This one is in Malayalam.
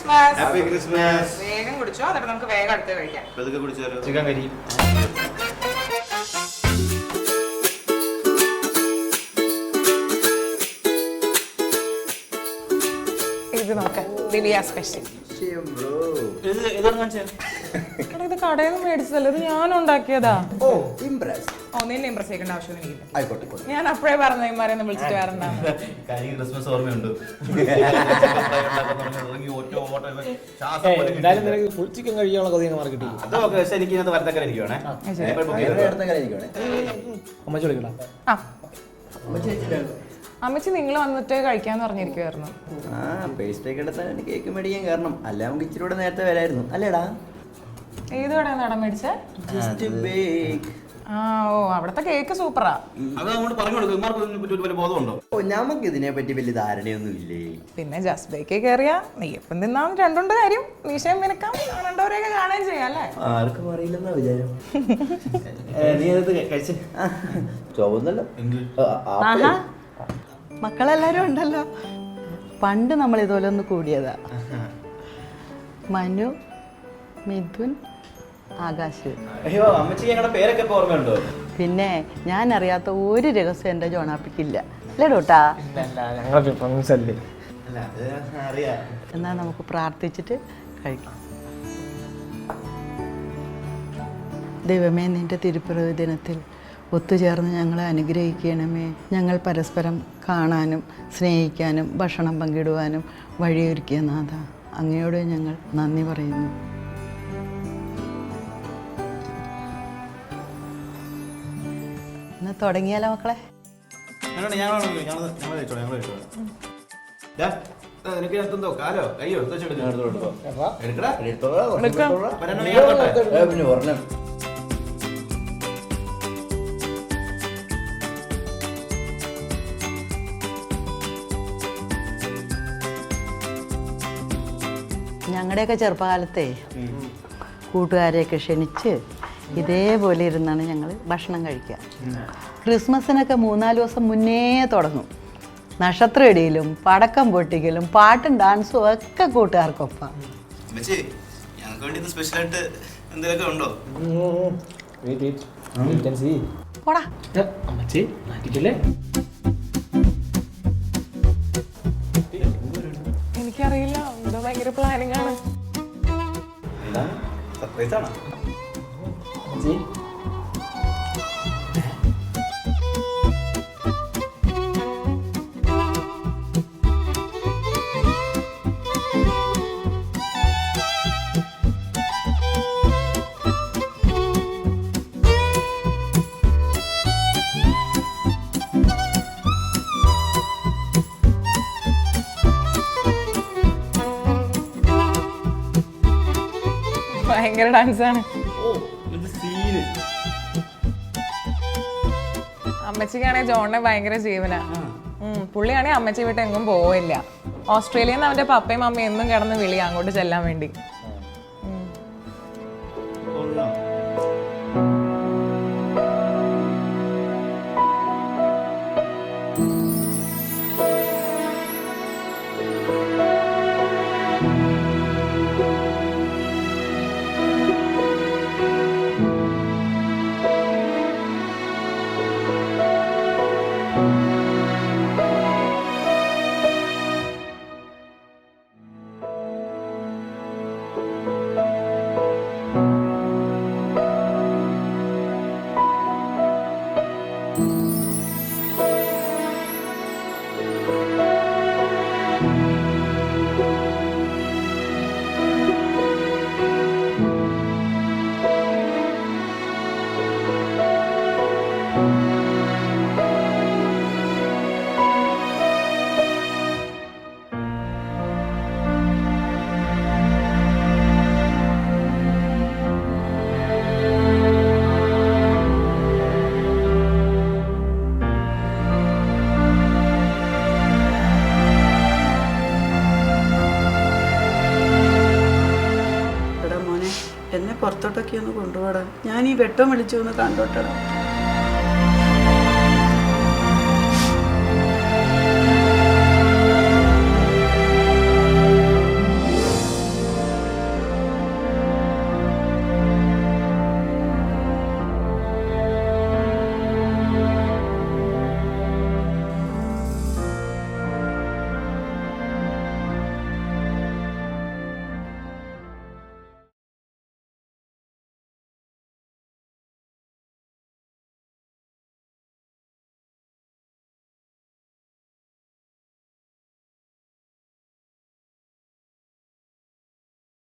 ക്രിസ്മസ്. Happy Christmas. വേഗം കുടിച്ചോ, എന്നിട്ട് നമുക്ക് വേഗം അടുത്ത് കഴിക്കാം. പതുക്കെ കുടിച്ചാലോ? ചിക്കൻ കറി. ഇത് നോക്കാം, ദിവ്യ സ്പെഷ്യൽ. ഇത് കടയിൽ നിന്ന് മേടിച്ചതല്ല, ഇത് ഞാൻ ഉണ്ടാക്കിയതാ. ഓ നിന്നെ ഇംപ്രസ് ചെയ്യേണ്ട ആവശ്യമൊന്നുമില്ല. ആയിക്കോട്ടെ. ഞാൻ അപ്പഴേ പറഞ്ഞ ഇമാരെന്ന് വിളിച്ചിട്ട് വരണ്ട. ക്രിസ്മസ് ഓർമ്മയുണ്ട്. ഫുൾ ചിക്കൻ കഴിക്കാനുള്ള കൊതി മാർക്കറ്റ് അതൊക്കെ പക്ഷെ എനിക്ക് ഇതിനകത്ത് വരത്തക്കര ഇരിക്കുവാണേ. അമ്മച്ചി വിളിക്കണ്ട. അമ്മച്ചി നിങ്ങൾ വന്നിട്ട് കഴിക്കാന്ന് പറഞ്ഞിരിക്കുവായിരുന്നു. പേസ്റ്റ് ഒക്കെ എടുത്താൽ കേക്ക് മേടിക്കാൻ കാരണം അല്ല നമുക്ക് ഇച്ചിരി കൂടെ നേരത്തെ വരായിരുന്നു അല്ലേടാ. ഏത് കടയാണ് നട മേടിച്ചേ? അവിടത്തെ കേക്ക് സൂപ്പറാ. നമുക്ക് ഇതിനെ പറ്റി വലിയ ധാരണയൊന്നും ഇല്ലേ. പിന്നെ ജസ്റ്റ് ബേക്ക് കയറിയാ നെയ്യപ്പം തിന്നാൻ രണ്ടുണ്ട് കാര്യം. മീശയും മിനക്കാം രണ്ടോരെയൊക്കെ കാണുകയും ചെയ്യാം അല്ലേ. ആർക്കും അറിയില്ലെന്നാ വിചാരം. നീ അത് കഴിച്ചേ ചോന്നല്ലോ. മക്കളെല്ലാരും ഉണ്ടല്ലോ. പണ്ട് നമ്മൾ ഇതുപോലെ ഒന്ന് കൂടിയതാ. മനു, മിഥുൻ, ആകാശ്. അയ്യോ അമ്മച്ചിക്ക് ഞങ്ങളുടെ പേരൊക്കെ ഇപ്പൊ ഓർമ്മയുണ്ടോ? പിന്നെ ഞാൻ അറിയാത്ത ഒരു രഹസ്യം എൻ്റെ ജോണാപ്പിക്കില്ല അല്ലേ ഡോട്ടാ? എന്നാ നമുക്ക് പ്രാർത്ഥിച്ചിട്ട് കഴിക്കാം. ദൈവമേ, നിന്റെ തിരുപ്പിറവി ദിനത്തിൽ ഒത്തുചേർന്ന് ഞങ്ങളെ അനുഗ്രഹിക്കണമേ. ഞങ്ങൾ പരസ്പരം കാണാനും സ്നേഹിക്കാനും ഭക്ഷണം പങ്കിടുവാനും വഴിയൊരുക്കിയ നാഥ, അങ്ങയോട് ഞങ്ങൾ നന്ദി പറയുന്നു. എന്നാ തുടങ്ങിയാലോ മക്കളെ? കാലോ കയ്യോ ഞങ്ങളുടെയൊക്കെ ചെറുപ്പകാലത്തെ കൂട്ടുകാരെയൊക്കെ ക്ഷണിച്ച് ഇതേപോലെ ഇരുന്നാണ് ഞങ്ങൾ ഭക്ഷണം കഴിക്കുക. ക്രിസ്മസിനൊക്കെ 3-4 ദിവസം മുന്നേ തുടങ്ങും. നക്ഷത്രം ഇടിയിലും പടക്കം പൊട്ടിക്കലും പാട്ടും ഡാൻസും ഒക്കെ കൂട്ടുകാർക്കൊപ്പം. പോടാ അമ്മച്ചി നാട്ടിക്കല്ലേ. എനിക്കറിയില്ല, എന്തോ ഭയങ്കര പ്ലാനിങ് ആണ്. സർപ്രൈസ് ആണോ? അമ്മച്ചി ഭയങ്കര ഡാൻസ് ആണ്. അമ്മച്ചിക്കാണെങ്കിൽ ജോണിനെ ഭയങ്കര ജീവനാ. പുള്ളിയാണെങ്കിൽ അമ്മച്ചി വിട്ട് എങ്ങും പോവില്ല. ഓസ്ട്രേലിയയിൽ നിന്ന് അവന്റെ പപ്പയും അമ്മയും എന്നും കിടന്ന് വിളി അങ്ങോട്ട് ചെല്ലാൻ വേണ്ടി. പുറത്തോട്ടൊക്കെ ഒന്ന് കൊണ്ടുപോടാ. ഞാൻ ഈ വെട്ടം വിളിച്ചു ഒന്ന് കണ്ടോട്ടടാ.